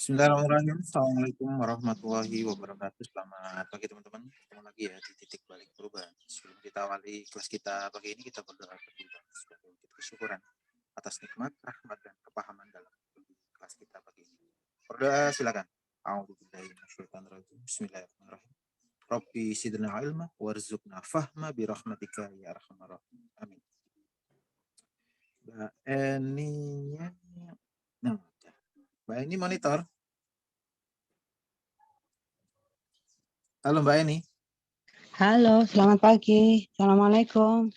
Bismillahirrahmanirrahim. Assalamualaikum warahmatullahi wabarakatuh. Selamat pagi teman-teman. Ketemu lagi ya di titik balik perubahan. Sebelum kita awali kelas kita pagi ini, kita berdoa terlebih dahulu sebagai wujud kesyukuran atas nikmat, rahmat, dan kepahaman dalam kelas kita pagi ini. Berdoa silakan. A'udzubillahi minasyaitonirrajim. Bismillahirrahmanirrahim. Rabbi zidna ilma warzuqna fahma birahmatika ya arhamar rahimin. Amin. Mbak Eni-nya, nah, Mbak Eni monitor. Halo Mbak Eni. Halo, selamat pagi. Assalamualaikum.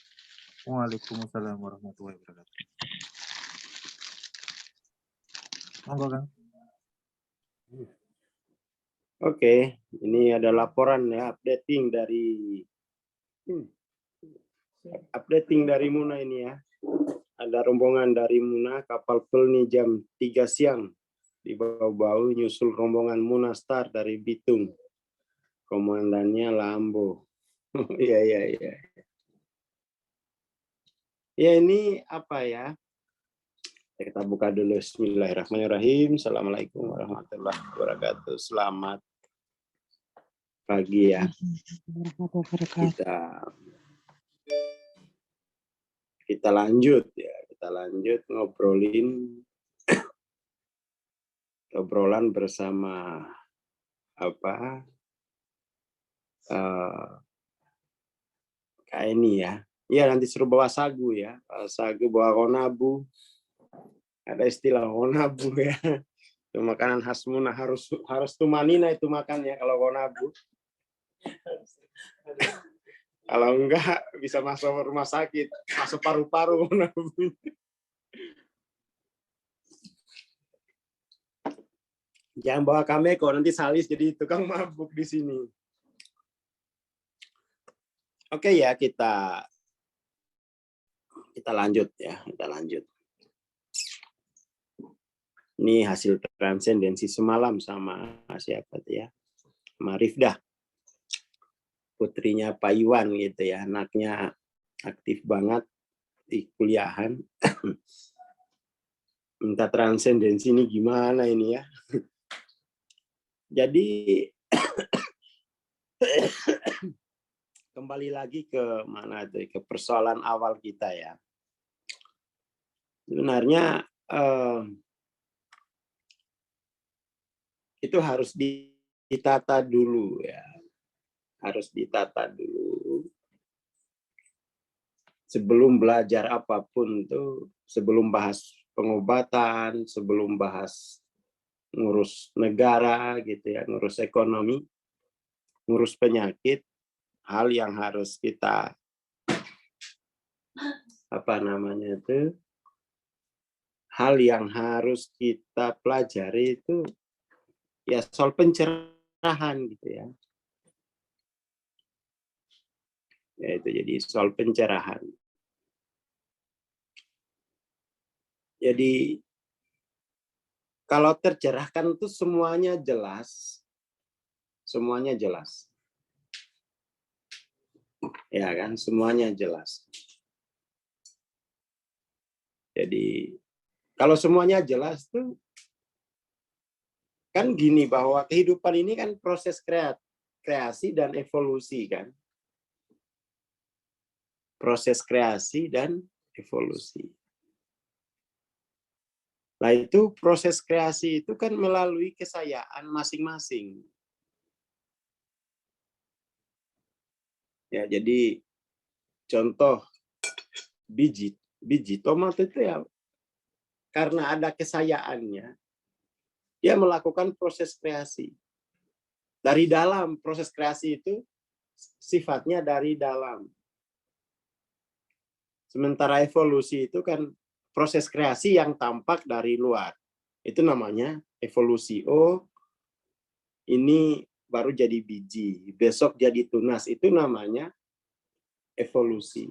Waalaikumsalam warahmatullahi wabarakatuh. Monggo Kang. Oke, ini ada laporan ya, updating dari Muna ini ya. Ada rombongan dari Muna, kapal Pelni jam 3 siang di Bau-Bau nyusul rombongan Muna Star dari Bitung. Komandannya Lambo. Iya. Ya ini apa ya? Kita buka dulu. Bismillahirrahmanirrahim. Assalamualaikum warahmatullahi wabarakatuh. Selamat pagi ya. Kita lanjut ya. Kita lanjut ngobrolan bersama apa? Kayak ini ya. Iya, nanti suruh bawa sagu ya. Sagu, bawa konabu. Ada istilah konabu ya. Itu makanan khas Muna, harus tumanina itu makan ya kalau konabu. Kalau enggak bisa masuk rumah sakit, masuk paru-paru konabu. Jangan bawa kameko, nanti Salis jadi tukang mabuk di sini. Oke ya, kita lanjut ya, kita lanjut. Ini hasil transendensi semalam sama siapa tuh ya, sama Rifdah, putrinya Pak Iwan gitu ya, anaknya aktif banget di kuliahan. Minta transendensi ini gimana ini ya. Jadi kembali lagi ke mana tuh, ke persoalan awal kita ya. Sebenarnya itu harus ditata dulu ya. Harus ditata dulu. Sebelum belajar apapun tuh, sebelum bahas pengobatan, sebelum bahas ngurus negara gitu ya, ngurus ekonomi, ngurus penyakit, hal yang harus kita hal yang harus kita pelajari itu ya soal pencerahan gitu ya. Ya itu jadi soal pencerahan. Jadi kalau tercerahkan itu semuanya jelas. Semuanya jelas. Ya kan, semuanya jelas. Jadi kalau semuanya jelas tuh kan gini, bahwa kehidupan ini kan proses kreasi dan evolusi kan. Proses kreasi dan evolusi. Nah itu proses kreasi itu kan melalui kesayaan masing-masing. Ya, jadi contoh biji tomat itu ya karena ada kesayaannya, dia melakukan proses kreasi. Dari dalam, proses kreasi itu sifatnya dari dalam. Sementara evolusi itu kan proses kreasi yang tampak dari luar. Itu namanya evolusi. Oh, ini baru jadi biji, besok jadi tunas. Itu namanya evolusi.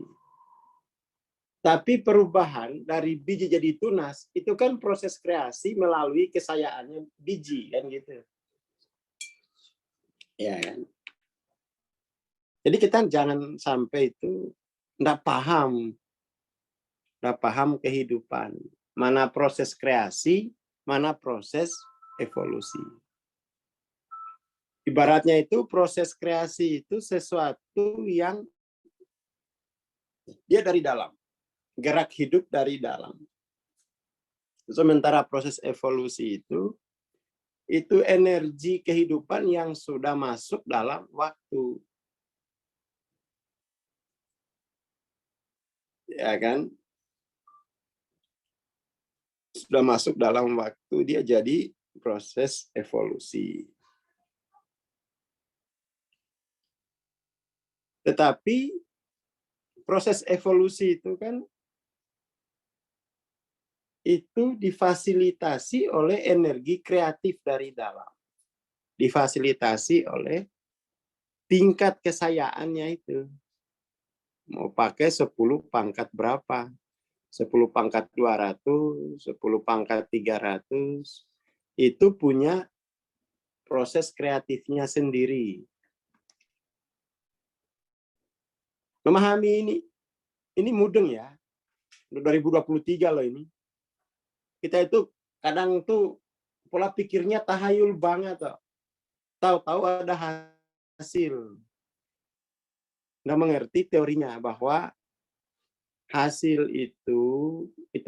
Tapi perubahan dari biji jadi tunas, itu kan proses kreasi melalui kesayaannya biji, kan gitu. Ya kan? Jadi kita jangan sampai itu nggak paham kehidupan. Mana proses kreasi, mana proses evolusi. Ibaratnya itu proses kreasi itu sesuatu yang dia dari dalam, gerak hidup dari dalam. Sementara proses evolusi itu energi kehidupan yang sudah masuk dalam waktu. Ya kan? Sudah masuk dalam waktu, dia jadi proses evolusi. Tetapi proses evolusi itu kan itu difasilitasi oleh energi kreatif dari dalam. Difasilitasi oleh tingkat kesayaannya itu. Mau pakai 10 pangkat berapa? 10 pangkat 200, 10 pangkat 300, itu punya proses kreatifnya sendiri. Memahami ini mudeng ya. 2023 loh ini. Kita itu kadang tuh pola pikirnya tahayul banget. Tahu-tahu ada hasil. Nggak mengerti teorinya bahwa hasil itu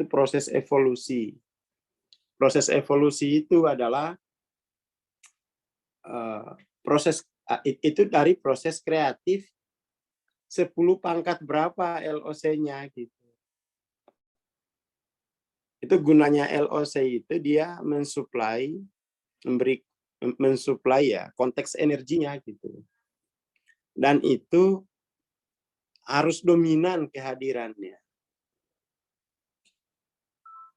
proses evolusi. Proses evolusi itu adalah proses itu dari proses kreatif 10 pangkat berapa LOC-nya gitu. Itu gunanya LOC itu dia mensuplai ya konteks energinya gitu. Dan itu harus dominan kehadirannya.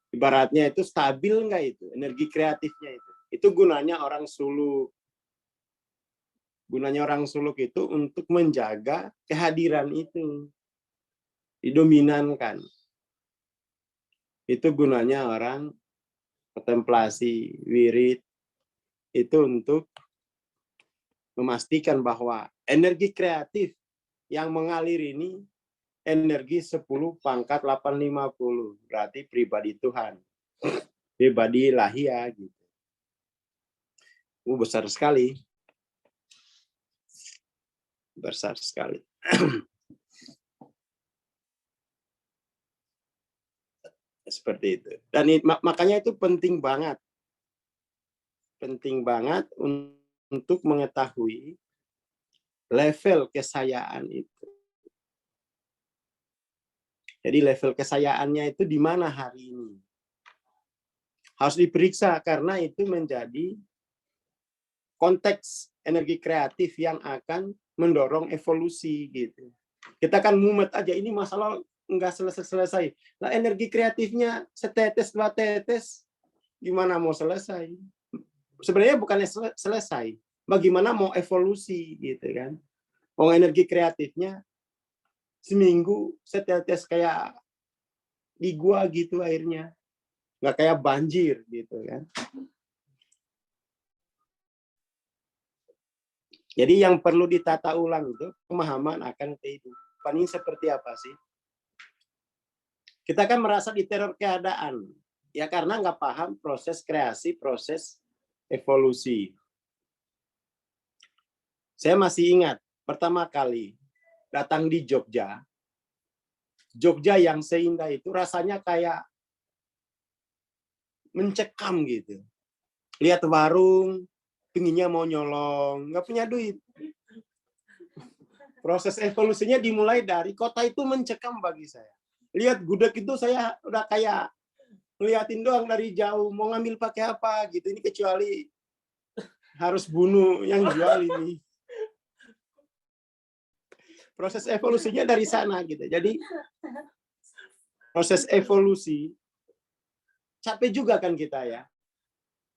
Ibaratnya itu stabil enggak itu energi kreatifnya itu. Itu gunanya orang suluk. Gunanya orang suluk itu untuk menjaga kehadiran itu. Didominankan. Itu gunanya orang kontemplasi, wirid, itu untuk memastikan bahwa energi kreatif yang mengalir ini energi 10 pangkat 850. Berarti pribadi Tuhan. Pribadi ilahiyah gitu. Besar sekali. Besar sekali. Seperti itu. Dan makanya itu penting banget. Penting banget untuk mengetahui level kesayaan itu. Jadi level kesayaannya itu di mana hari ini. Harus diperiksa karena itu menjadi konteks energi kreatif yang akan mendorong evolusi gitu. Kita kan mumet aja, ini masalah nggak selesai-selesai. Lah energi kreatifnya setetes, 2 tetes, gimana mau selesai? Sebenarnya bukan selesai. Bagaimana mau evolusi gitu kan? Energi kreatifnya seminggu setetes kayak di gua gitu airnya. Nggak kayak banjir gitu kan. Jadi yang perlu ditata ulang itu pemahaman akan kehidupan ini seperti apa sih? Kita kan merasa diteror keadaan. Ya karena nggak paham proses kreasi, proses evolusi. Saya masih ingat pertama kali datang di Jogja. Jogja yang seindah itu rasanya kayak mencekam gitu. Lihat warung, pinginnya mau nyolong, nggak punya duit. Proses evolusinya dimulai dari kota itu mencekam bagi saya. Lihat gudeg itu saya udah kayak ngeliatin doang dari jauh, mau ngambil pakai apa gitu. Ini kecuali harus bunuh yang jual ini. Proses evolusinya dari sana gitu. Jadi proses evolusi capek juga kan kita ya.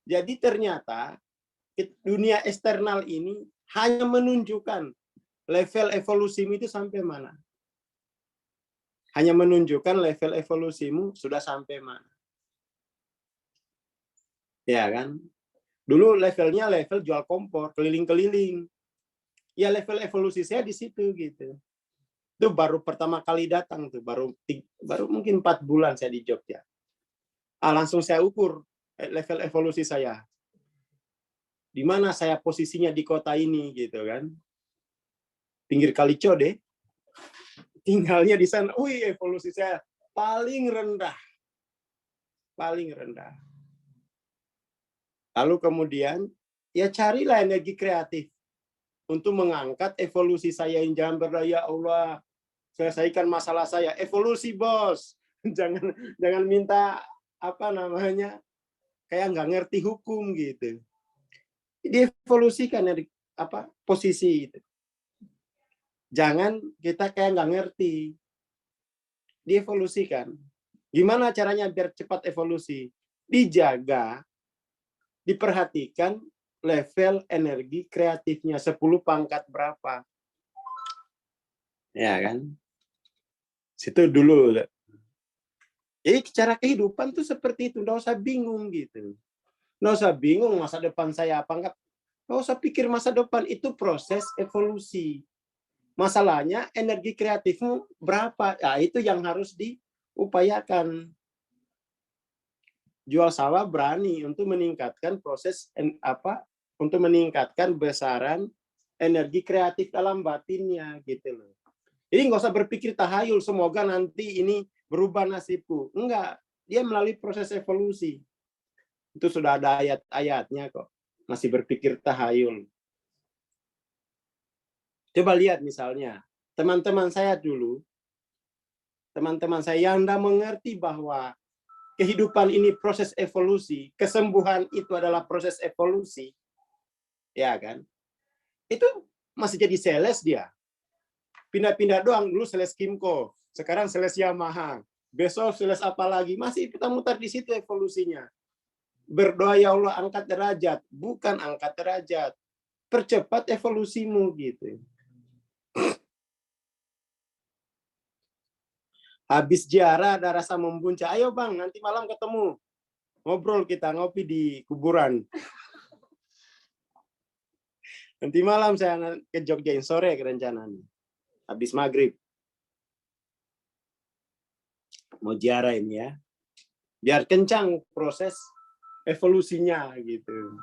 Jadi ternyata dunia eksternal ini hanya menunjukkan level evolusimu itu sampai mana. Hanya menunjukkan level evolusimu sudah sampai mana. Ya kan? Dulu levelnya level jual kompor, keliling-keliling. Ya level evolusi saya di situ gitu. Itu baru pertama kali datang tuh, baru mungkin 4 bulan saya di Jogja. Langsung saya ukur level evolusi saya. Di mana saya posisinya di kota ini gitu kan. Pinggir Kali Code. Tinggalnya di sana. Wih, evolusi saya paling rendah. Paling rendah. Lalu kemudian ya carilah energi kreatif untuk mengangkat evolusi saya yang jangan berdaya Allah. Selesaikan masalah saya. Evolusi, bos. Jangan minta apa namanya kayak nggak ngerti hukum gitu. Dievolusikan dari apa posisi itu. Jangan kita kayak nggak ngerti. Dievolusikan. Gimana caranya biar cepat evolusi? Dijaga, diperhatikan level energi kreatifnya 10 pangkat berapa. Ya kan? Situ dulu. Jadi cara kehidupan tuh seperti itu, nggak usah bingung gitu. Nggak usah bingung masa depan saya apa enggak. Nggak usah pikir masa depan, itu proses evolusi. Masalahnya energi kreatifmu berapa? Ya, itu yang harus diupayakan. Jual sawah berani untuk meningkatkan proses untuk meningkatkan besaran energi kreatif dalam batinnya gitu loh. Jadi nggak usah berpikir tahayul, semoga nanti ini berubah nasibku. Enggak, dia melalui proses evolusi. Itu sudah ada ayat-ayatnya kok. Masih berpikir tahayul. Coba lihat misalnya, teman-teman saya dulu, teman-teman saya yang tidak mengerti bahwa kehidupan ini proses evolusi, kesembuhan itu adalah proses evolusi, ya kan? Itu masih jadi sales dia. Pindah-pindah doang, dulu sales Kimco, sekarang sales Yamaha, besok sales apa lagi, masih putar-mutar di situ evolusinya. Berdoa ya Allah angkat derajat, bukan angkat derajat, percepat evolusimu gitu. Habis ziarah ada rasa membuncah, ayo bang nanti malam ketemu, ngobrol kita ngopi di kuburan. Nanti malam saya ke Jogja, sore kerencanaan. Habis maghrib. Mau ziarah ini ya. Biar kencang proses evolusinya gitu.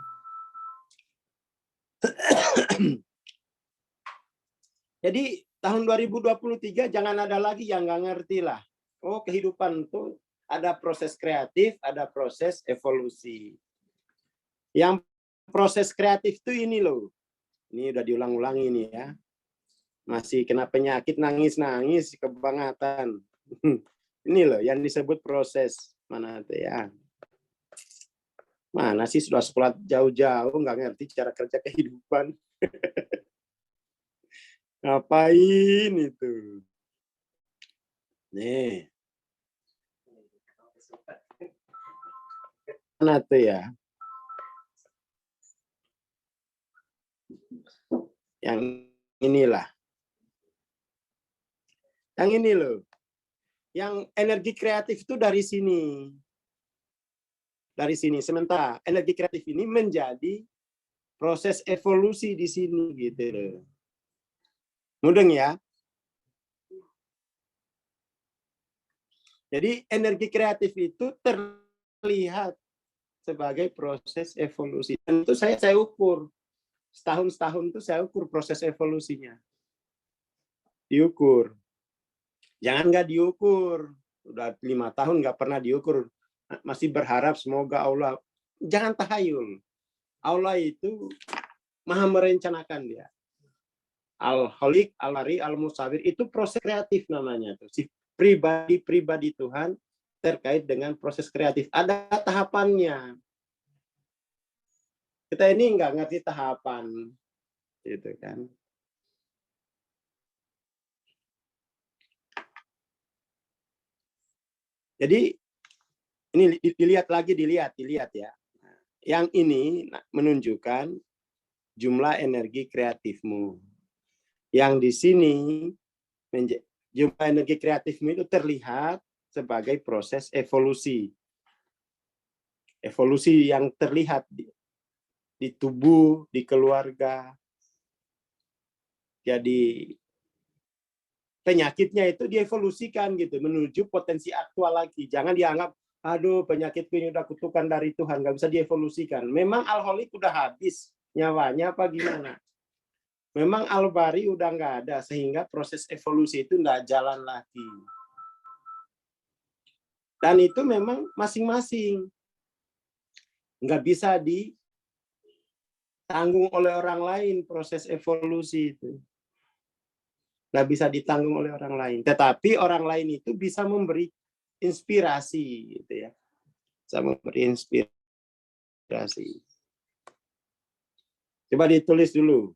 Jadi tahun 2023 jangan ada lagi yang nggak ngerti lah. Oh kehidupan itu ada proses kreatif, ada proses evolusi. Yang proses kreatif itu ini loh. Ini udah diulang-ulangi ini ya. Masih kena penyakit nangis-nangis kebangetan. Ini loh yang disebut proses mana tuh ya. Mana sih sudah sekolah jauh-jauh nggak ngerti cara kerja kehidupan. Ngapain itu? Nih. Mana tuh ya? Yang inilah. Yang ini loh. Yang energi kreatif itu dari sini. Dari sini. Sementara energi kreatif ini menjadi proses evolusi di sini gitu loh. Mudeng ya. Jadi energi kreatif itu terlihat sebagai proses evolusi. Dan itu saya ukur. Setahun itu saya ukur proses evolusinya. Diukur. Jangan nggak diukur. Udah 5 tahun nggak pernah diukur. Masih berharap semoga Allah. Jangan tahayul. Allah itu maha merencanakan dia. Al-Khaliq, Al-Ari, Al-Musawir. Itu proses kreatif namanya. Si pribadi Tuhan terkait dengan proses kreatif. Ada tahapannya. Kita ini nggak ngerti tahapan. Gitu kan. Jadi ini dilihat ya. Yang ini menunjukkan jumlah energi kreatifmu. Yang di sini jumlah energi kreatifmu itu terlihat sebagai proses evolusi. Evolusi yang terlihat di tubuh, di keluarga. Jadi penyakitnya itu dievolusikan gitu menuju potensi aktual lagi. Jangan dianggap aduh penyakitku ini udah kutukan dari Tuhan, nggak bisa dievolusikan. Memang alkoholik udah habis, nyawanya apa gimana? Memang Al-Bari udah nggak ada, sehingga proses evolusi itu nggak jalan lagi. Dan itu memang masing-masing. Nggak bisa ditanggung oleh orang lain proses evolusi itu. Nggak bisa ditanggung oleh orang lain. Tetapi orang lain itu bisa memberi inspirasi, gitu ya. Bisa memberi inspirasi. Coba ditulis dulu.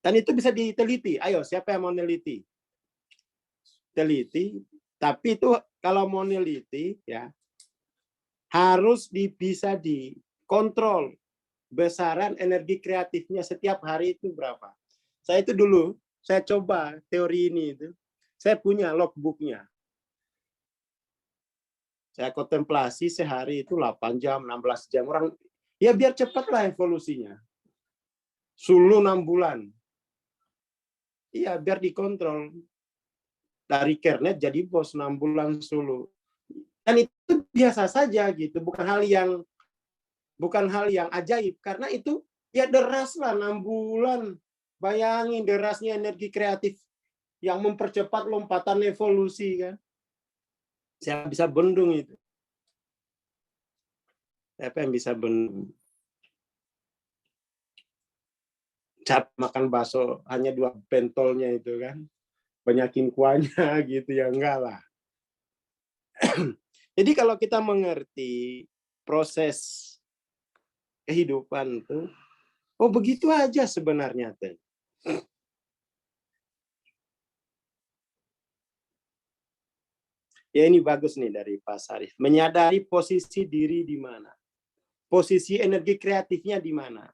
Dan itu bisa diteliti. Ayo, siapa yang mau neliti? Teliti. Tapi itu kalau mau neliti, ya harus bisa dikontrol besaran energi kreatifnya setiap hari itu berapa. Saya itu dulu, saya coba teori ini itu. Saya punya logbooknya. Saya kontemplasi sehari itu 8 jam, 16 jam. Orang, ya biar cepatlah evolusinya. Sulu 6 bulan. Iya, biar dikontrol. Dari kernet jadi bos 6 bulan sulu. Dan itu biasa saja gitu, bukan hal yang ajaib, karena itu ya deras lah 6 bulan. Bayangin derasnya energi kreatif yang mempercepat lompatan evolusi kan. Saya bisa bendung itu. Siapa yang bisa bendung? Cap makan bakso hanya 2 pentolnya itu kan. Banyakin kuahnya gitu ya, enggak lah. Jadi kalau kita mengerti proses kehidupan itu, oh begitu aja sebenarnya tuh. Ya ini bagus nih dari Pak Sarif. Menyadari posisi diri di mana. Posisi energi kreatifnya di mana.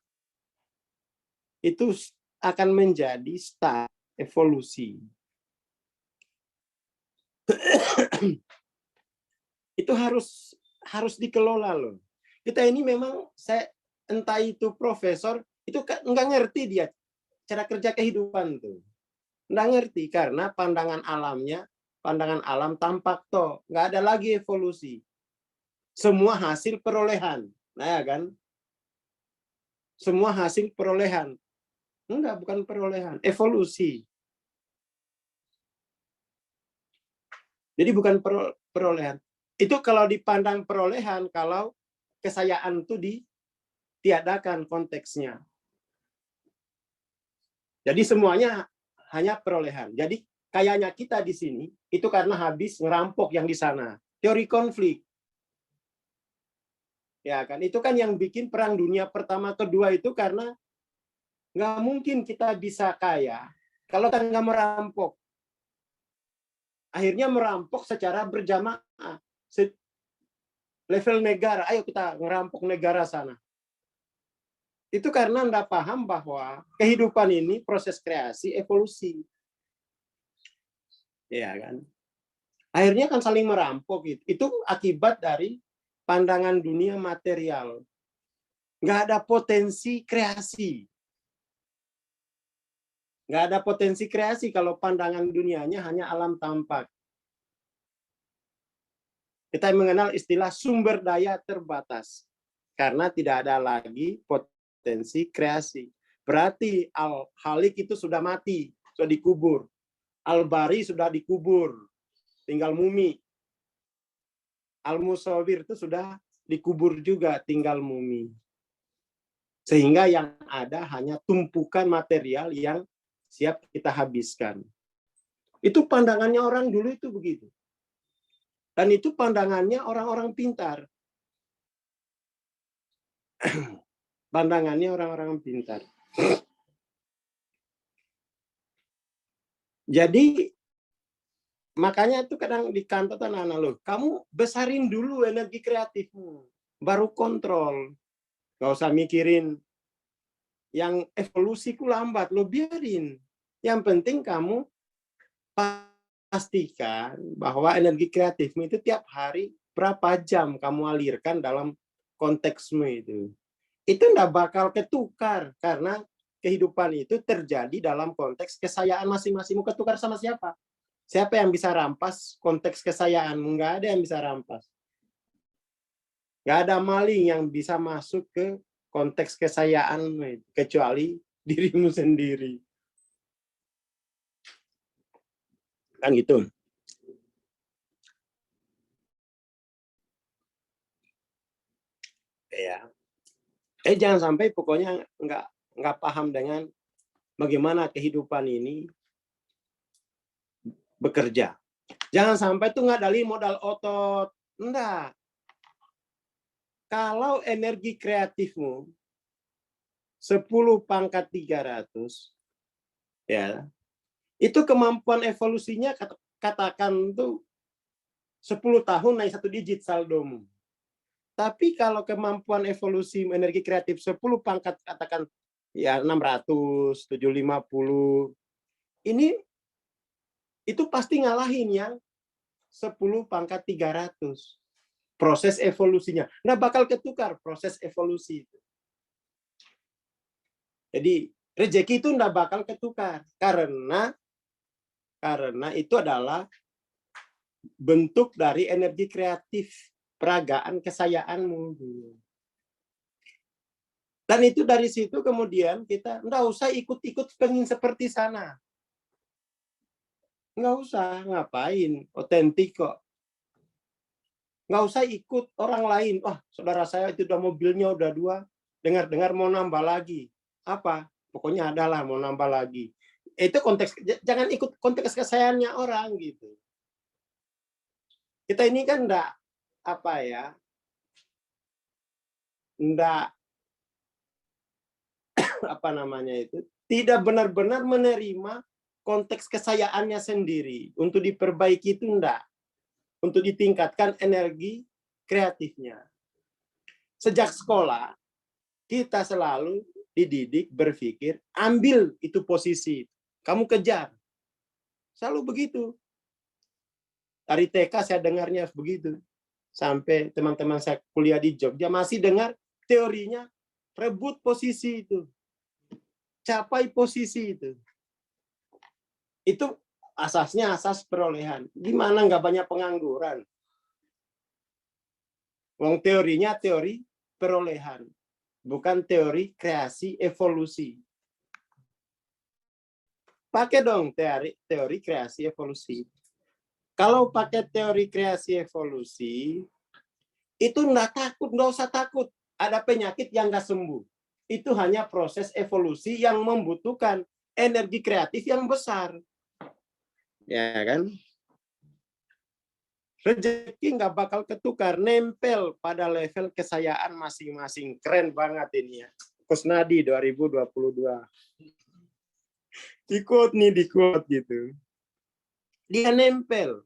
Itu akan menjadi start evolusi. Itu harus dikelola loh. Kita ini memang, saya entah itu profesor, itu nggak ngerti dia cara kerja kehidupan tuh. Nggak ngerti karena pandangan alam tampak toh, nggak ada lagi evolusi. Semua hasil perolehan. Nah ya kan? Semua hasil perolehan. Enggak, bukan perolehan, evolusi. Jadi bukan perolehan. Itu kalau dipandang perolehan, kalau kesayaan itu ditiadakan konteksnya. Jadi semuanya hanya perolehan. Jadi kayaknya kita di sini itu karena habis ngerampok yang di sana. Teori konflik. Ya kan, itu kan yang bikin perang dunia pertama kedua itu karena nggak mungkin kita bisa kaya kalau kita nggak merampok. Akhirnya merampok secara berjamaah. Level negara, ayo kita ngerampok negara sana. Itu karena Anda paham bahwa kehidupan ini proses kreasi, evolusi. Ya kan? Akhirnya kan saling merampok. Itu akibat dari pandangan dunia material. Nggak ada potensi kreasi. Nggak ada potensi kreasi kalau pandangan dunianya hanya alam tampak. Kita mengenal istilah sumber daya terbatas. Karena tidak ada lagi potensi kreasi. Berarti Al-Halik itu sudah mati, sudah dikubur. Al-Bari sudah dikubur, tinggal mumi. Al-Musawwir itu sudah dikubur juga, tinggal mumi. Sehingga yang ada hanya tumpukan material yang siap kita habiskan. Itu pandangannya orang dulu itu begitu. Dan itu pandangannya orang-orang pintar. Pandangannya orang-orang pintar. Jadi makanya itu kadang di kantor anak-anak loh, kamu besarin dulu energi kreatifmu, baru kontrol. Gak usah mikirin yang evolusiku lambat, lo biarin. Yang penting kamu pastikan bahwa energi kreatifmu itu tiap hari berapa jam kamu alirkan dalam konteksmu itu. Itu enggak bakal ketukar karena kehidupan itu terjadi dalam konteks kesayaan masing-masingmu. Ketukar sama siapa? Siapa yang bisa rampas konteks kesayaanmu? Enggak ada yang bisa rampas. Nggak ada maling yang bisa masuk ke konteks kesayaan kecuali dirimu sendiri. Kan gitu. Ya. Jangan sampai pokoknya nggak paham dengan bagaimana kehidupan ini bekerja. Jangan sampai tuh nggak dari modal otot. Enggak. Kalau energi kreatifmu 10 pangkat 300, ya, itu kemampuan evolusinya katakan tuh 10 tahun naik 1 digit saldomu. Tapi kalau kemampuan evolusi energi kreatif 10 pangkat katakan ya 600, 750, ini itu pasti ngalahin yang 10 pangkat 300. Proses evolusinya. Nggak bakal ketukar proses evolusi itu. Jadi rezeki itu nggak bakal ketukar. Karena itu adalah bentuk dari energi kreatif, peragaan kesayaanmu. Dan itu dari situ kemudian kita nggak usah ikut-ikut pengen seperti sana. Nggak usah, ngapain? Otentik kok. Nggak usah ikut orang lain. Wah, saudara saya itu udah mobilnya udah 2, dengar-dengar mau nambah lagi. Apa? Pokoknya adalah mau nambah lagi. Itu konteks, jangan ikut konteks kesayangannya orang gitu. Kita ini kan enggak tidak benar-benar menerima konteks kesayaannya sendiri. Untuk diperbaiki itu enggak. Untuk ditingkatkan energi kreatifnya. Sejak sekolah, kita selalu dididik berpikir, ambil itu posisi, kamu kejar. Selalu begitu. Dari TK saya dengarnya begitu. Sampai teman-teman saya kuliah di Jogja masih dengar teorinya, rebut posisi itu. Capai posisi itu. Itu asasnya asas perolehan. Gimana nggak banyak pengangguran? Wong teorinya teori perolehan, bukan teori kreasi evolusi. Pakai dong teori kreasi evolusi. Kalau pakai teori kreasi evolusi, itu nggak usah takut. Ada penyakit yang nggak sembuh. Itu hanya proses evolusi yang membutuhkan energi kreatif yang besar. Ya kan? Rezeki nggak bakal ketukar, nempel pada level kesayaan masing-masing. Keren banget ini ya. Kusnadi 2022. Di quote gitu. Dia nempel.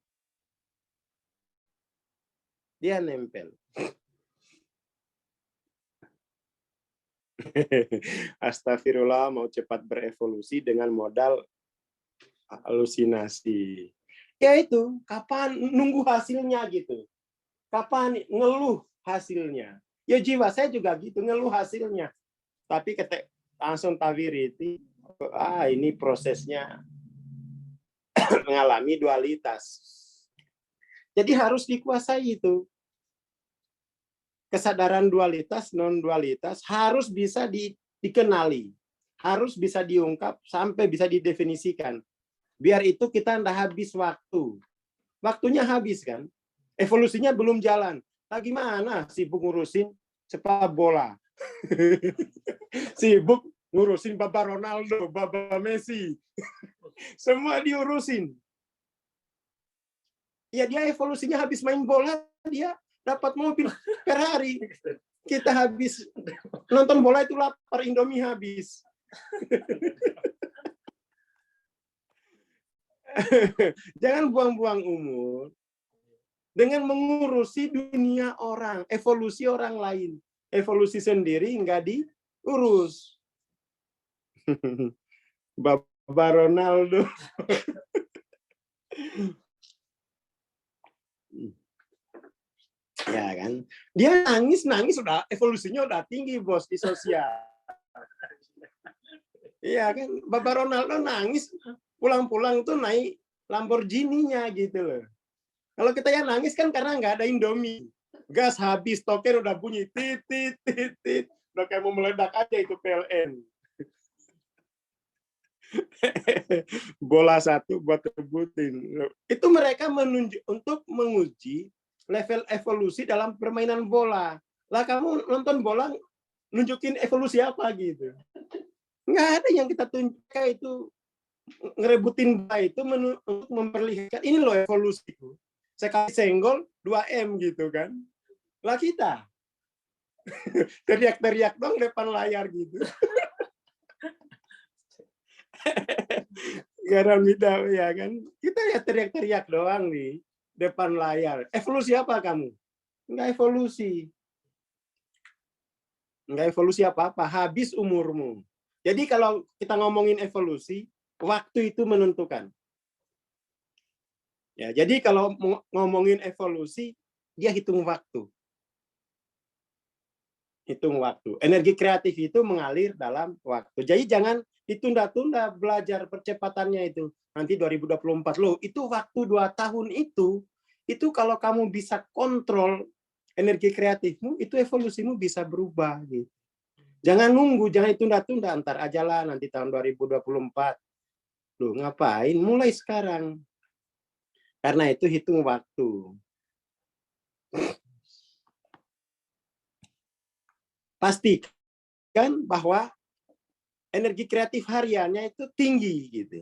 Astagfirullah, mau cepat berevolusi dengan modal halusinasi. Ya itu, kapan nunggu hasilnya gitu. Kapan ngeluh hasilnya. Ya jiwa saya juga gitu, ngeluh hasilnya. Tapi langsung tawiriti, ini prosesnya mengalami dualitas. Jadi harus dikuasai itu. Kesadaran dualitas, non-dualitas harus bisa dikenali. Harus bisa diungkap sampai bisa didefinisikan. Biar itu kita nggak habis waktu. Waktunya habis kan. Evolusinya belum jalan. Nah, gimana sibuk ngurusin sepak bola. Sibuk ngurusin Bapak Ronaldo, Bapak Messi. Semua diurusin. Ya dia evolusinya habis main bola, dia dapat mobil Ferrari. Kita habis nonton bola itu lapar, Indomie habis. Jangan buang-buang umur dengan mengurusi dunia orang, evolusi orang lain. Evolusi sendiri nggak diurus. Bapak Ronaldo. Ya kan? Dia nangis udah evolusinya udah tinggi bos di sosial. Iya kan? Bapak Ronaldo nangis pulang-pulang tuh naik Lamborghini-nya gitu loh. Kalau kita yang nangis kan karena nggak ada Indomie. gas habis, token udah bunyi, tit, tit, tit, tit. Udah kayak mau meledak aja itu PLN. Bola satu buat rebutin. Itu mereka untuk menguji level evolusi dalam permainan bola. Lah kamu nonton bola, nunjukin evolusi apa gitu. Nggak ada yang kita tunjukkan itu ngerebutin bola itu untuk memperlihatkan ini loh evolusiku. Sekali senggol 2M gitu kan. Lah kita teriak-teriak dong depan layar gitu. Garam hitam ya kan. Kita ya teriak-teriak doang nih depan layar. Evolusi apa kamu? Enggak evolusi. Enggak evolusi apa-apa, habis umurmu. Jadi kalau kita ngomongin evolusi, waktu itu menentukan. Ya, jadi kalau ngomongin evolusi, dia hitung waktu. Hitung waktu. Energi kreatif itu mengalir dalam waktu. Jadi jangan ditunda-tunda belajar percepatannya itu. Nanti 2024 loh, itu waktu 2 tahun itu kalau kamu bisa kontrol energi kreatifmu, itu evolusimu bisa berubah gitu. Jangan nunggu, jangan ditunda-tunda, antar ajalah nanti tahun 2024. Loh, ngapain? Mulai sekarang. Karena itu hitung waktu. Pastikan bahwa energi kreatif hariannya itu tinggi gitu.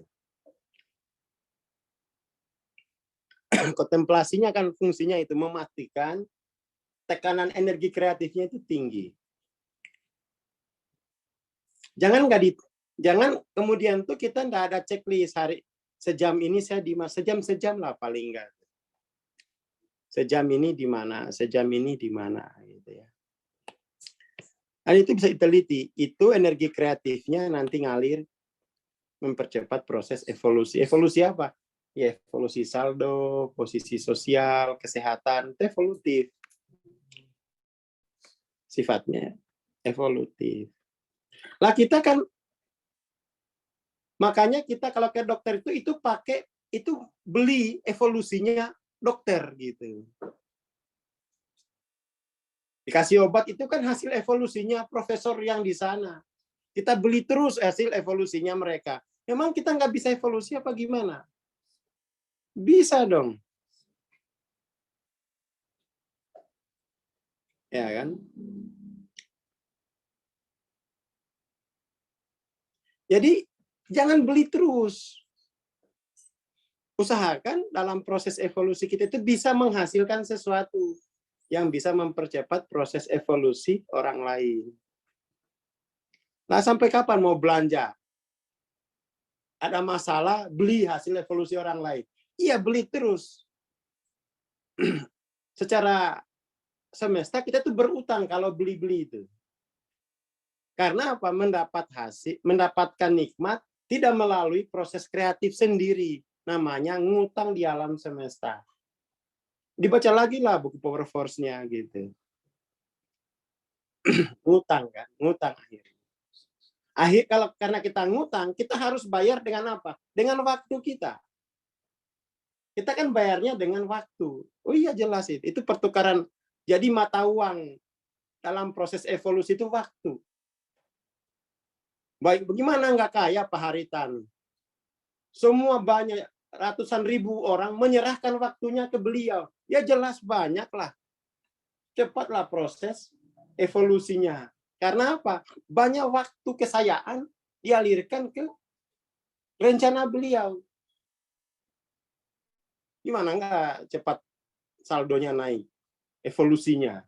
Kontemplasinya kan fungsinya itu memastikan tekanan energi kreatifnya itu tinggi. Jangan kemudian tuh kita nggak ada checklist hari sejam ini saya di mana, sejam lah paling enggak. Sejam ini di mana, sejam ini di mana gitu ya. Dan itu bisa diteliti, itu energi kreatifnya nanti ngalir mempercepat proses evolusi. Evolusi apa? Ya evolusi saldo, posisi sosial, kesehatan, itu evolutif. Sifatnya evolutif. Lah kita kan, makanya kita kalau ke dokter itu pakai, itu beli evolusinya dokter gitu. Dikasih obat itu kan hasil evolusinya profesor yang di sana. Kita beli terus hasil evolusinya mereka. Memang kita nggak bisa evolusi apa gimana? Bisa dong. Ya kan? Jadi jangan beli terus. Usahakan dalam proses evolusi kita itu bisa menghasilkan sesuatu yang bisa mempercepat proses evolusi orang lain. Nah, sampai kapan mau belanja? Ada masalah, beli hasil evolusi orang lain. Iya, beli terus. Secara semesta kita tuh berutang kalau beli-beli itu. Karena apa? Mendapatkan nikmat tidak melalui proses kreatif sendiri. Namanya ngutang di alam semesta. Dibaca lagi lah buku Power Force-nya gitu. Ngutang kan, ngutang kalau karena kita ngutang, kita harus bayar dengan apa? Dengan waktu kita. Kita kan bayarnya dengan waktu. Oh iya jelas itu pertukaran. Jadi mata uang dalam proses evolusi itu waktu. Baik, bagaimana nggak kaya Pak Haritan? Semua banyak ratusan ribu orang menyerahkan waktunya ke beliau. Ya jelas banyak lah. Cepatlah proses evolusinya. Karena apa? Banyak waktu kesayaan dialirkan ke rencana beliau. Gimana nggak cepat saldonya naik, evolusinya.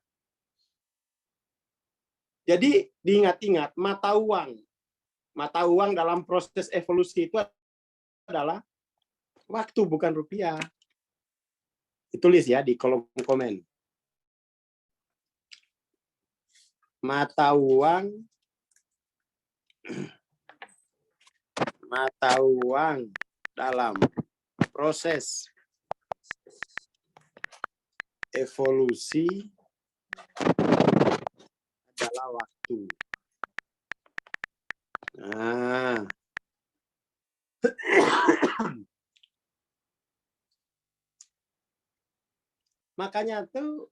Jadi diingat-ingat, mata uang dalam proses evolusi itu adalah waktu, bukan rupiah. Ditulis ya di kolom komen. Mata uang dalam proses evolusi adalah waktu. Nah. Makanya tuh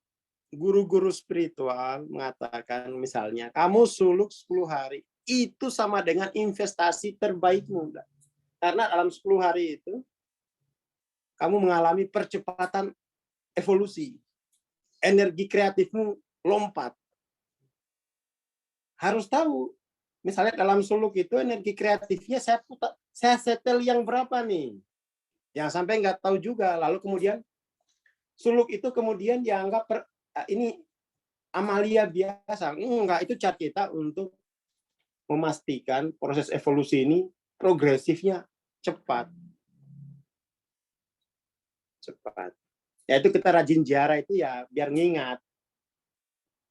guru-guru spiritual mengatakan misalnya, kamu suluk 10 hari, itu sama dengan investasi terbaikmu. Karena dalam 10 hari itu, kamu mengalami percepatan evolusi. Energi kreatifmu lompat. Harus tahu, misalnya dalam suluk itu energi kreatifnya saya setel yang berapa nih? Yang sampai nggak tahu juga. Lalu kemudian suluk itu kemudian dianggap ini amalia biasa. Enggak, itu cara kita untuk memastikan proses evolusi ini progresifnya cepat. Yaitu kita rajin ziarah itu ya biar ngingat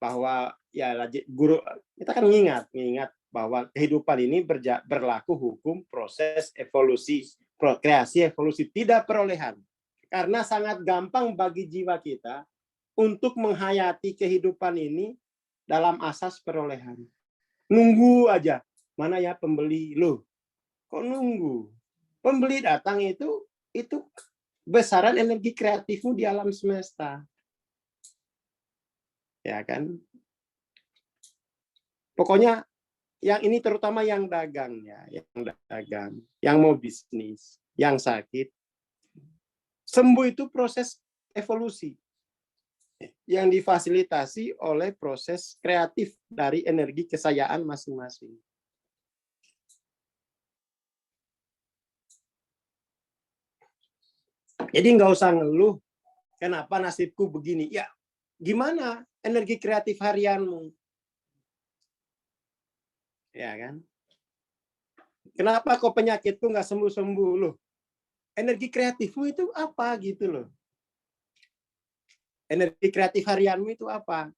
bahwa ya guru kita kan ngingat bahwa kehidupan ini berlaku hukum proses evolusi, kreasi evolusi, tidak perolehan. Karena sangat gampang bagi jiwa kita untuk menghayati kehidupan ini dalam asas perolehan. Nunggu aja, mana ya pembeli, loh kok nunggu? Pembeli datang itu besaran energi kreatifmu di alam semesta. Ya kan? Pokoknya yang ini terutama yang dagang ya, yang mau bisnis, yang sakit. Sembuh itu proses evolusi yang difasilitasi oleh proses kreatif dari energi kesayaan masing-masing. Jadi nggak usah ngeluh, kenapa nasibku begini? Ya, gimana energi kreatif harianmu? Ya kan? Kenapa kok penyakitku nggak sembuh-sembuh? Loh, energi kreatifmu itu apa gitu loh? Energi kreatif harianmu itu apa?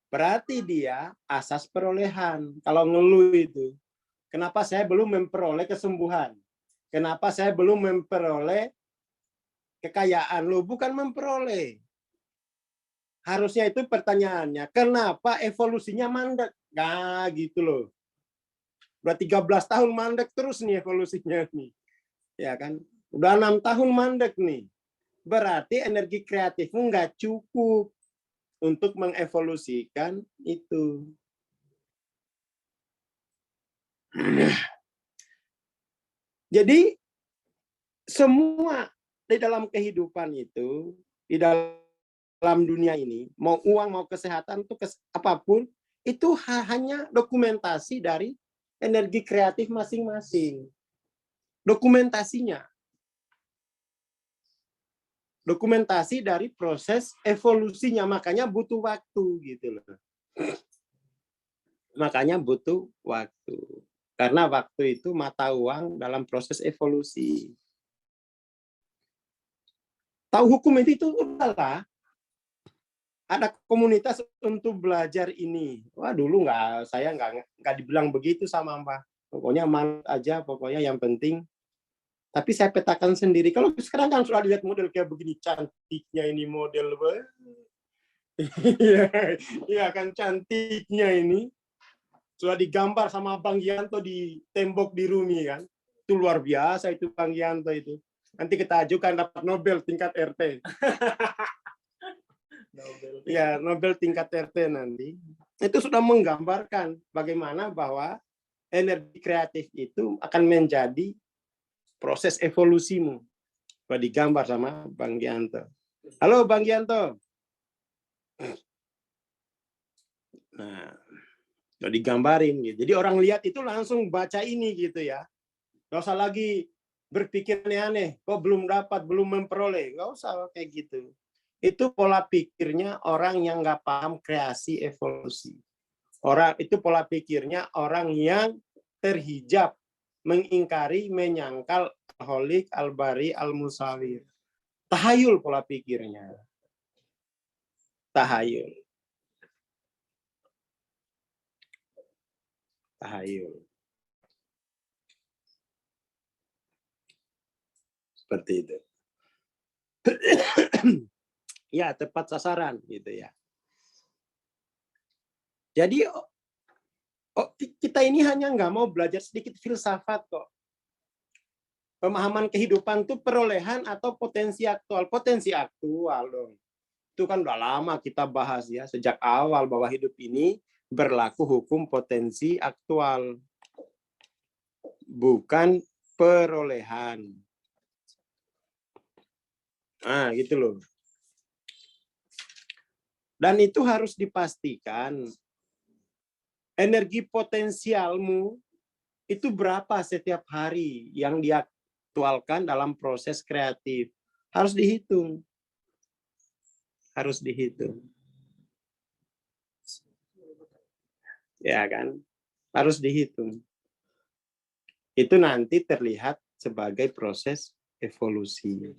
Berarti dia asas perolehan. Kalau ngeluh itu, kenapa saya belum memperoleh kesembuhan? Kenapa saya belum memperoleh kekayaan? Lo bukan memperoleh. Harusnya itu pertanyaannya, kenapa evolusinya mandek? Nah, gitu loh. Udah 13 tahun mandek terus nih evolusinya nih. Ya kan? Udah 6 tahun mandek nih. Berarti energi kreatifmu nggak cukup untuk mengevolusikan itu. Jadi semua di dalam kehidupan itu, di dalam dunia ini, mau uang, mau kesehatan, itu apapun, itu hanya dokumentasi dari energi kreatif masing-masing. Dokumentasinya. Dokumentasi dari proses evolusinya, makanya butuh waktu gitu loh. Makanya butuh waktu. Karena waktu itu mata uang dalam proses evolusi. Tahu hukum itu udahlah. Ada komunitas untuk belajar ini. Wah, dulu saya nggak dibilang begitu sama Mbak. Pokoknya manut aja, pokoknya yang penting. Tapi saya petakan sendiri. Kalau sekarang kan sudah lihat model kayak begini, cantiknya ini model. Iya kan, cantiknya ini. Sudah digambar sama Bang Yanto di tembok di Rumi kan. Itu luar biasa itu Bang Yanto itu. Nanti kita ajukan dapat Nobel tingkat RT. Ya, Nobel tingkat RT nanti. Itu sudah menggambarkan bagaimana bahwa energi kreatif itu akan menjadi proses evolusimu. Sudah digambar sama Bang Yanto. Halo Bang Yanto. Nah, sudah digambarin gitu. Jadi orang lihat itu langsung baca ini gitu ya. Nggak usah lagi berpikir aneh-aneh, kok belum dapat, belum memperoleh. Nggak usah kayak gitu. Itu pola pikirnya orang yang nggak paham kreasi evolusi. Itu pola pikirnya orang yang terhijab, mengingkari, menyangkal al-Khaliq, al-Bari, al-Musawir. Tahayul pola pikirnya. Tahayul. Tahayul. Seperti itu. Ya, tepat sasaran gitu ya. Jadi kita ini hanya nggak mau belajar sedikit filsafat kok. Pemahaman kehidupan itu perolehan atau potensi aktual. Potensi aktual dong. Itu kan udah lama kita bahas ya, sejak awal bahwa hidup ini berlaku hukum potensi aktual, bukan perolehan. Nah, gitu loh. Dan itu harus dipastikan energi potensialmu itu berapa setiap hari yang diaktualkan dalam proses kreatif. Harus dihitung. Harus dihitung. Ya kan? Harus dihitung. Itu nanti terlihat sebagai proses evolusi.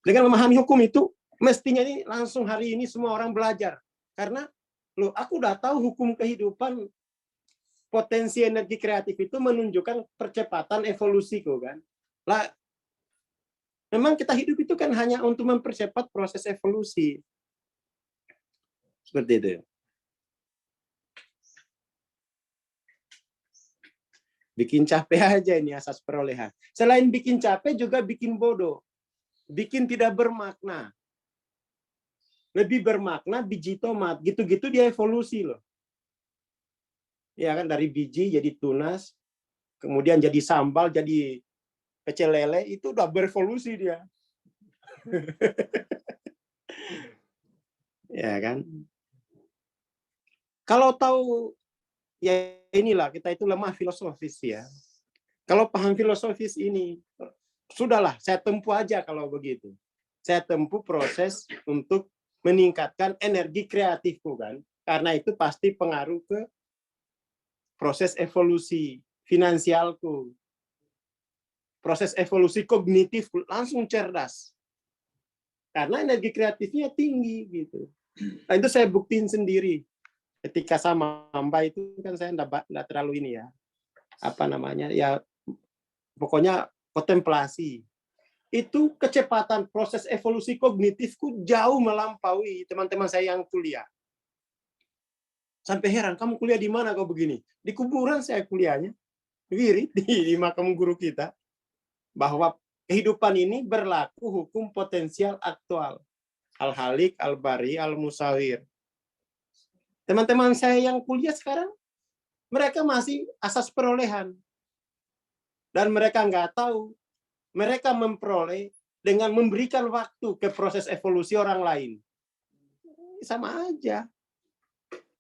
Dengan memahami hukum itu, mestinya ini langsung hari ini semua orang belajar. Karena, loh, aku udah tahu hukum kehidupan, potensi energi kreatif itu menunjukkan percepatan evolusiku kan. Lah, memang kita hidup itu kan hanya untuk mempercepat proses evolusi. Seperti itu. Bikin capek aja ini asas perolehan. Selain bikin capek juga bikin bodoh. Bikin tidak bermakna. Lebih bermakna biji tomat. Gitu-gitu dia evolusi loh. Ya kan, dari biji jadi tunas, kemudian jadi sambal, jadi pecel lele, itu udah berevolusi dia. Ya kan. Kalau tahu, ya inilah, kita itu lemah filosofis ya. Kalau paham filosofis ini, sudahlah, saya tempuh aja kalau begitu. Saya tempuh proses untuk meningkatkan energi kreatifku kan. Karena itu pasti pengaruh ke proses evolusi finansialku. Proses evolusi kognitif langsung cerdas. Karena energi kreatifnya tinggi gitu. Nah, itu saya buktiin sendiri. Ketika sama Mbak itu kan saya enggak terlalu ini ya. Apa namanya? Ya pokoknya kontemplasi. Itu kecepatan proses evolusi kognitifku jauh melampaui teman-teman saya yang kuliah. Sampai heran, kamu kuliah di mana kau begini? Di kuburan saya kuliahnya. Wirid di makam guru kita. Bahwa kehidupan ini berlaku hukum potensial aktual. Al-Halik, Al-Bari, Al-Musawir. Teman-teman saya yang kuliah sekarang, mereka masih asas perolehan. Dan mereka nggak tahu, mereka memperoleh dengan memberikan waktu ke proses evolusi orang lain. Sama aja.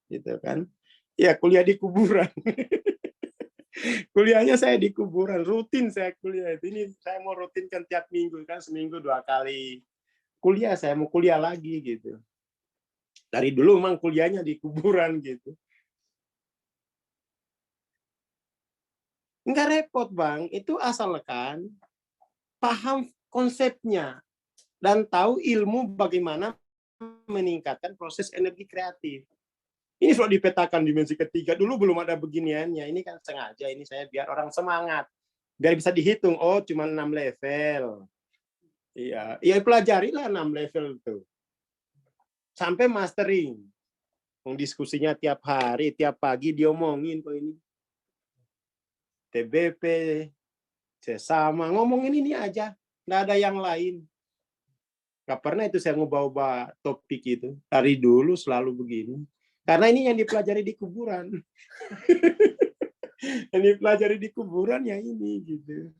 Gitu kan. Ya, kuliah di kuburan. Kuliahnya saya di kuburan, rutin saya kuliah. Ini saya mau rutinkan tiap minggu, kan seminggu 2 kali. Kuliah, saya mau kuliah lagi gitu. Dari dulu memang kuliahnya di kuburan gitu. Enggak repot, Bang. Itu asalkan paham konsepnya dan tahu ilmu bagaimana meningkatkan proses energi kreatif. Ini sudah dipetakan dimensi ketiga. Dulu belum ada beginiannya. Ini kan sengaja ini saya biar orang semangat. Biar bisa dihitung, oh cuma 6 level. Iya, ya pelajarilah 6 level itu. Sampai mastering. Diskusinya tiap hari, tiap pagi diomongin kok ini. TBP, sesama, ngomongin ini aja. Nggak ada yang lain. Nggak pernah itu saya ngubah-ubah topik itu. Dari dulu selalu begini. Karena ini yang dipelajari di kuburan. Yang dipelajari di kuburan ya ini gitu.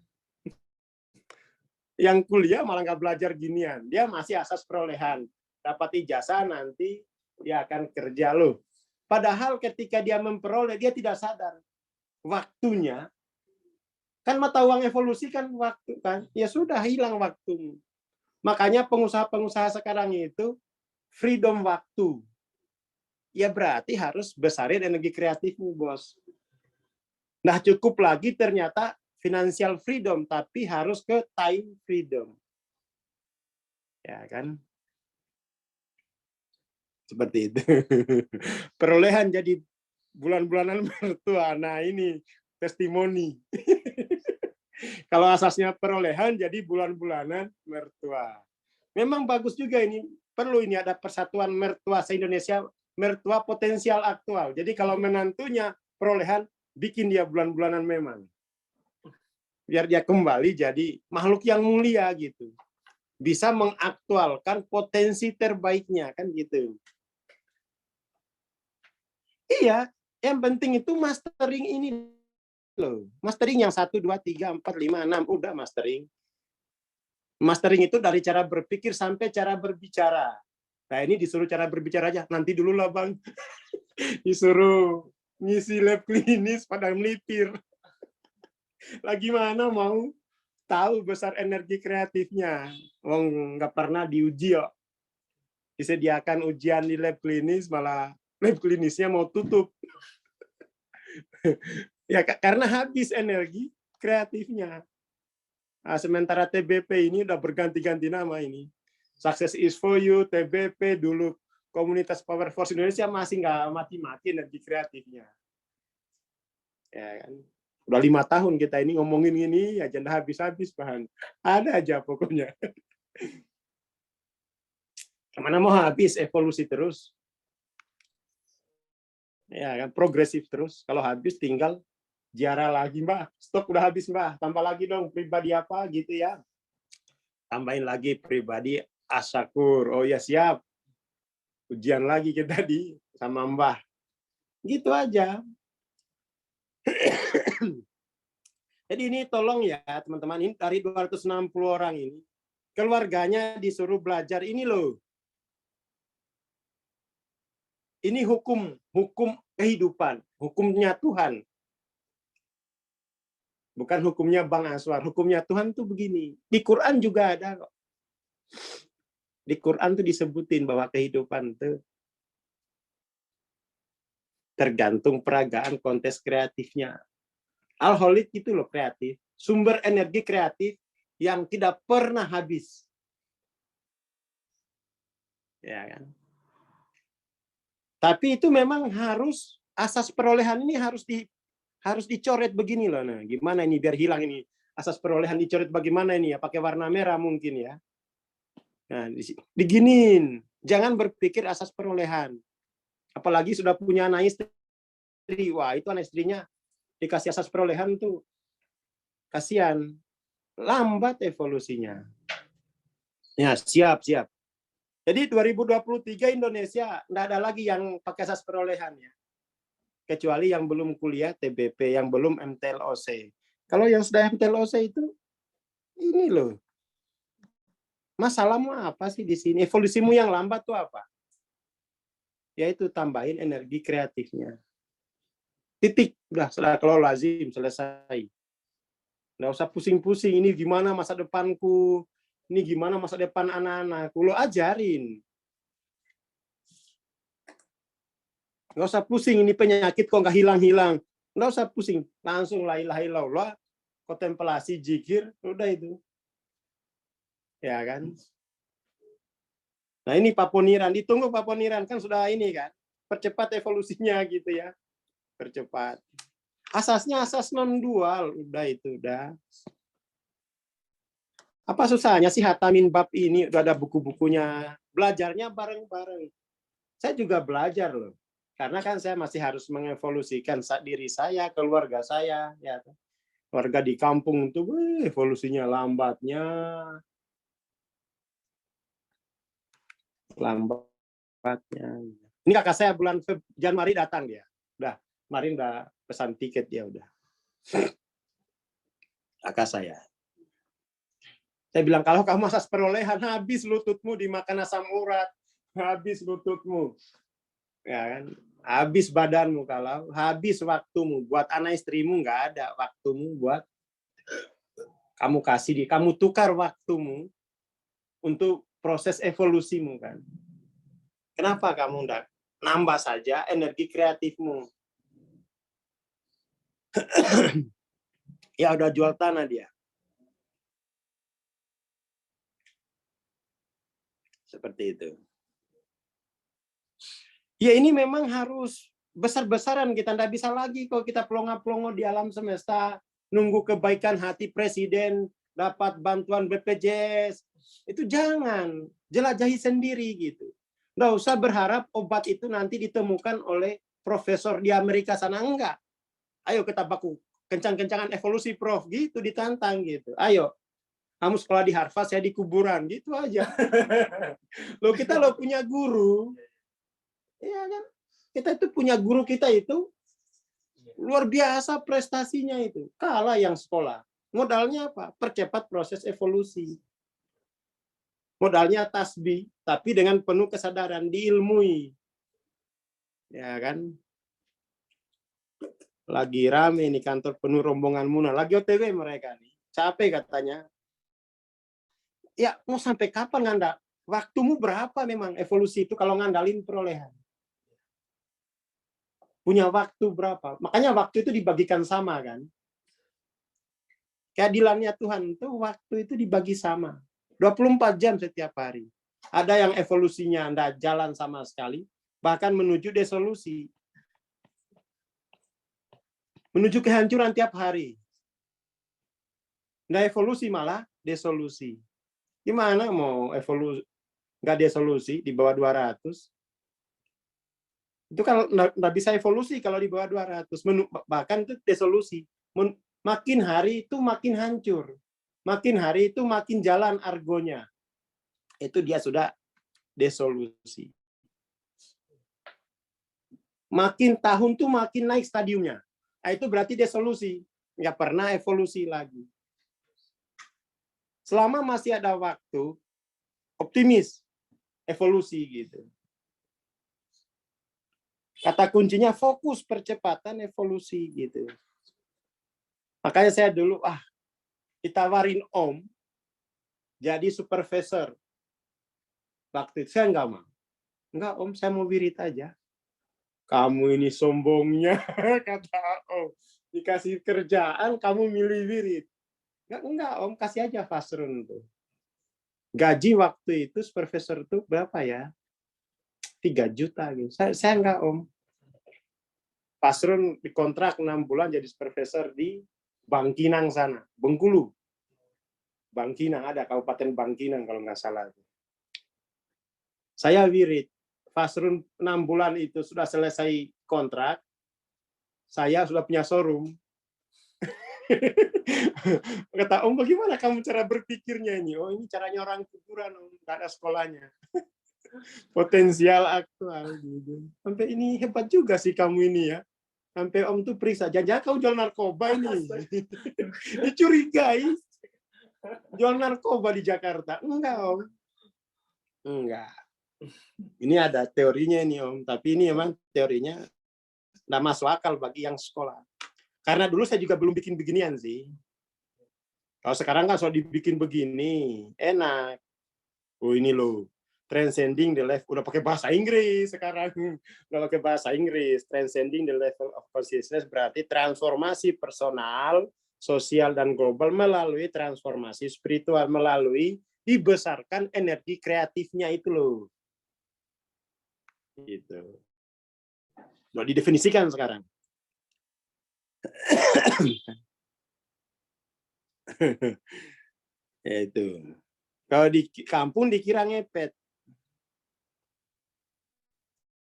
Yang kuliah malah nggak belajar ginian. Dia masih asas perolehan. Dapat ijazah nanti dia akan kerja loh. Padahal ketika dia memperoleh, dia tidak sadar. Waktunya, kan mata uang evolusi kan waktu kan. Ya sudah hilang waktu. Makanya pengusaha-pengusaha sekarang itu freedom waktu. Ya berarti harus besarin energi kreatifmu, bos. Nah, cukup lagi ternyata financial freedom, tapi harus ke time freedom. Ya kan? Seperti itu. Perolehan jadi bulan-bulanan mertua. Nah, ini testimoni. Kalau asasnya perolehan jadi bulan-bulanan mertua. Memang bagus juga ini. Perlu ini ada persatuan mertua se-Indonesia, mertua potensial aktual. Jadi kalau menantunya perolehan, bikin dia bulan-bulanan memang. Biar dia kembali jadi makhluk yang mulia gitu. bisa mengaktualkan potensi terbaiknya, kan gitu. Iya, yang penting itu mastering ini loh. Mastering yang 1, 2, 3, 4, 5, 6, udah mastering. Mastering itu dari cara berpikir sampai cara berbicara. Nah, ini disuruh cara berbicara aja. Nanti dulu lah, Bang. Disuruh ngisi lab klinis pada melipir. Lagi mana mau tahu besar energi kreatifnya. Wong nggak pernah diuji kok. Disediakan ujian di lab klinis, malah lab klinisnya mau tutup. Ya, karena habis energi kreatifnya. Nah, sementara TBP ini udah berganti-ganti nama ini. Success is for you, TBP dulu Komunitas Power Force Indonesia masih nggak mati-mati energi kreatifnya. Ya kan? Udah 5 tahun kita ini ngomongin ini, aja nggak habis-habis bahan. Ada aja pokoknya. Kemana mau habis, evolusi terus. Ya kan, progresif terus. Kalau habis tinggal ziarah lagi, Mbak. Stok udah habis, Mbak. Tambah lagi dong pribadi apa gitu ya. Tambahin lagi pribadi Asyakur. Oh ya siap. Ujian lagi kita di sama Mbah. Gitu aja. Jadi ini tolong ya teman-teman, ini dari 260 orang ini, keluarganya disuruh belajar ini loh. Ini hukum kehidupan, hukumnya Tuhan. Bukan hukumnya Bang Aswar, hukumnya Tuhan tuh begini. Di Quran juga ada kok. Di Quran tuh disebutin bahwa kehidupan tuh tergantung peragaan kontes kreatifnya. Alkoholik itu loh kreatif, sumber energi kreatif yang tidak pernah habis. Ya kan? Tapi itu memang harus asas perolehan ini harus dicoret begini loh. Nah, gimana ini biar hilang ini? Asas perolehan dicoret bagaimana ini ya? Pakai warna merah mungkin ya. Nah, diginin. Jangan berpikir asas perolehan. Apalagi sudah punya anak istri. Wah, itu anak istrinya dikasih asas perolehan tuh. Kasihan. Lambat evolusinya. Ya, siap. Jadi 2023 Indonesia nggak ada lagi yang pakai asas perolehan ya. Kecuali yang belum kuliah TBP, yang belum MTLOC. Kalau yang sudah MTLOC itu, ini loh. Masalahmu apa sih di sini? Evolusimu yang lambat tuh apa? Yaitu tambahin energi kreatifnya. Titik. Udah, kalau lazim, selesai. Nggak usah pusing-pusing, ini gimana masa depanku, ini gimana masa depan anak-anakku. Lo ajarin. Nggak usah pusing, ini penyakit kok nggak hilang-hilang. Nggak usah pusing, langsung la ilaha illallah, kontemplasi, zikir, udah itu. Ya kan? Nah ini Paponiran, ditunggu Paponiran, kan sudah ini kan, percepat evolusinya gitu ya. Percepat. Asasnya asas non-dual, udah itu, udah. Apa susahnya sih hatamin bab ini, udah ada buku-bukunya, belajarnya bareng-bareng. Saya juga belajar loh. Karena kan saya masih harus mengevolusikan diri saya, keluarga saya, ya. Warga di kampung itu evolusinya lambatnya. Ini kakak saya bulan Januari datang dia. Udah, kemarin udah pesan tiket dia udah. Kakak saya. Saya bilang kalau kamu asas perolehan habis lututmu dimakan asam urat, habis lututmu. Ya kan? Habis badanmu, kalau habis waktumu buat anak istrimu, nggak ada waktumu buat kamu kasih kamu tukar waktumu untuk proses evolusimu kan. Kenapa kamu nggak nambah saja energi kreatifmu? Ya udah jual tanah dia. Seperti itu. Ya ini memang harus besar-besaran, kita nggak bisa lagi kalau kita pelongo-pelongo di alam semesta, nunggu kebaikan hati presiden, dapat bantuan BPJS. Itu jangan, jelajahi sendiri gitu. Nggak usah berharap obat itu nanti ditemukan oleh profesor di Amerika sana, enggak. Ayo kita baku kencang-kencangan evolusi Prof, gitu ditantang gitu. Ayo. Kamu sekolah di Harvard, saya di kuburan, gitu aja. Loh kita punya guru, iya kan? Kita itu punya guru kita itu luar biasa prestasinya itu. Kalah yang sekolah. Modalnya apa? Percepat proses evolusi. Modalnya tasbih, tapi dengan penuh kesadaran, diilmui. Ya kan? Lagi rame nih kantor penuh rombongan Muna, lagi OTW mereka nih. Capek katanya. Ya, mau sampai kapan ngandal? Waktumu berapa memang evolusi itu kalau ngandalin perolehan? Punya waktu berapa? Makanya waktu itu dibagikan sama kan? Keadilannya Tuhan itu waktu itu dibagi sama. 24 jam setiap hari. Ada yang evolusinya Anda jalan sama sekali, bahkan menuju desolusi. Menuju kehancuran tiap hari. Nggak evolusi malah desolusi. Gimana mau evolusi nggak desolusi di bawah 200? Itu kalau nggak bisa evolusi kalau di bawah 200, bahkan itu desolusi. Makin hari itu makin hancur. Makin hari itu makin jalan argonya. Itu dia sudah desolusi. Makin tahun tuh makin naik stadiumnya. Nah, itu berarti desolusi. Nggak pernah evolusi lagi. Selama masih ada waktu, optimis, evolusi gitu. Kata kuncinya fokus percepatan evolusi gitu. Makanya saya dulu ditawarin Om jadi supervisor. Waktu itu saya nggak mau. Enggak Om, saya mau wirid aja. Kamu ini sombongnya, kata Om. Dikasih kerjaan, kamu milih wirid. Enggak Om, kasih aja Fasrun tuh. Gaji waktu itu supervisor itu berapa ya? 3 juta gitu. Saya enggak Om. Fasrun dikontrak 6 bulan jadi supervisor di Bangkinang sana, Bengkulu. Bangkinang ada, Kabupaten Bangkinang kalau nggak salah. Saya wirid. Fasrun 6 bulan itu sudah selesai kontrak. Saya sudah punya showroom. Kata Om, bagaimana kamu cara berpikirnya ini? Oh, ini caranya orang kuburan, Om. Nggak ada sekolahnya. Potensial aktual. Gitu. Sampai ini hebat juga sih kamu ini ya. Sampai Om tuh periksa, jangan-jangan kamu jual narkoba ini. Dicurigai. Jual narkoba di Jakarta. Enggak, Om. Enggak. Ini ada teorinya ini, Om. Tapi ini memang teorinya nggak masuk akal bagi yang sekolah. Karena dulu saya juga belum bikin beginian sih. Kalau sekarang kan soal dibikin begini, enak. Oh ini loh, transcending the level, udah pakai bahasa Inggris sekarang. Udah pakai bahasa Inggris, transcending the level of consciousness berarti transformasi personal, sosial, dan global melalui transformasi spiritual, melalui dibesarkan energi kreatifnya itu loh. Gitu. Udah didefinisikan sekarang. Itu. Kalau di kampung dikira ngepet.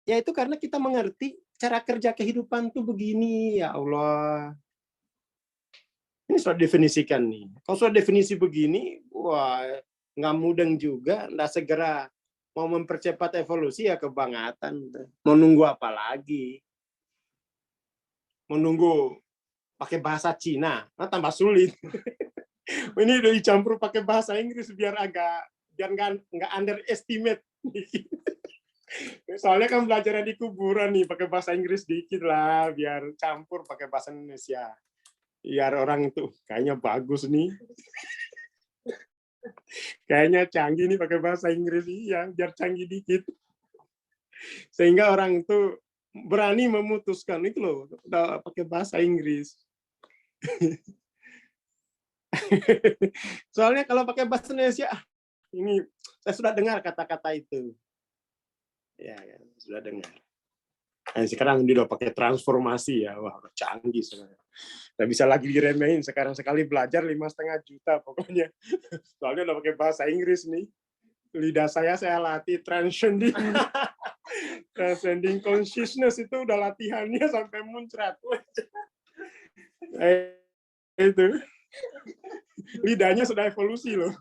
Ya itu karena kita mengerti cara kerja kehidupan tuh begini, ya Allah. Ini sudah definisikan nih. Kalau sudah definisi begini, wah nggak mudeng juga, nggak segera mau mempercepat evolusi ya kebangatan. Mau nunggu apa lagi? Mau nunggu pakai bahasa Cina, tambah sulit. Ini udah dicampur pakai bahasa Inggris biar nggak underestimate. Soalnya kan belajarnya di kuburan nih, pakai bahasa Inggris dikit lah, biar campur pakai bahasa Indonesia. Biar orang itu kayaknya bagus nih. Kayaknya canggih nih pakai bahasa Inggris, iya, biar canggih dikit. Sehingga orang itu berani memutuskan itu loh, udah pakai bahasa Inggris. Soalnya kalau pakai bahasa Indonesia, ini saya sudah dengar kata-kata itu. Ya, sudah dengar. Nah, sekarang dia udah pakai transformasi ya, wah canggih sebenarnya. Nggak bisa lagi diremehin, sekarang sekali belajar 5,5 juta pokoknya. Soalnya udah pakai bahasa Inggris nih. Lidah saya latih transcending. Transcending consciousness itu udah latihannya sampai muncrat. Itu. lidahnya sudah evolusi loh.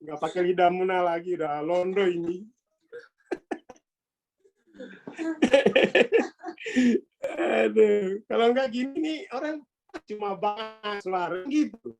Nggak pakai lidah Muna lagi, udah londo ini. Aduh, kalau nggak gini nih orang cuma bahas suara gitu.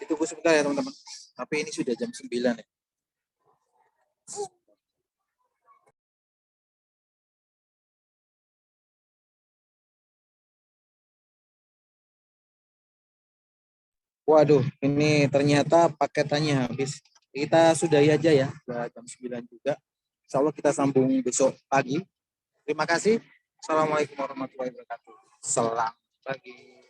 Ditunggu sebentar ya teman-teman. Tapi ini sudah jam 9 ya. Waduh, ini ternyata paketannya habis. Kita sudahi aja ya, udah jam 9 juga. Insya Allah kita sambung besok pagi. Terima kasih. Assalamualaikum warahmatullahi wabarakatuh. Selamat pagi.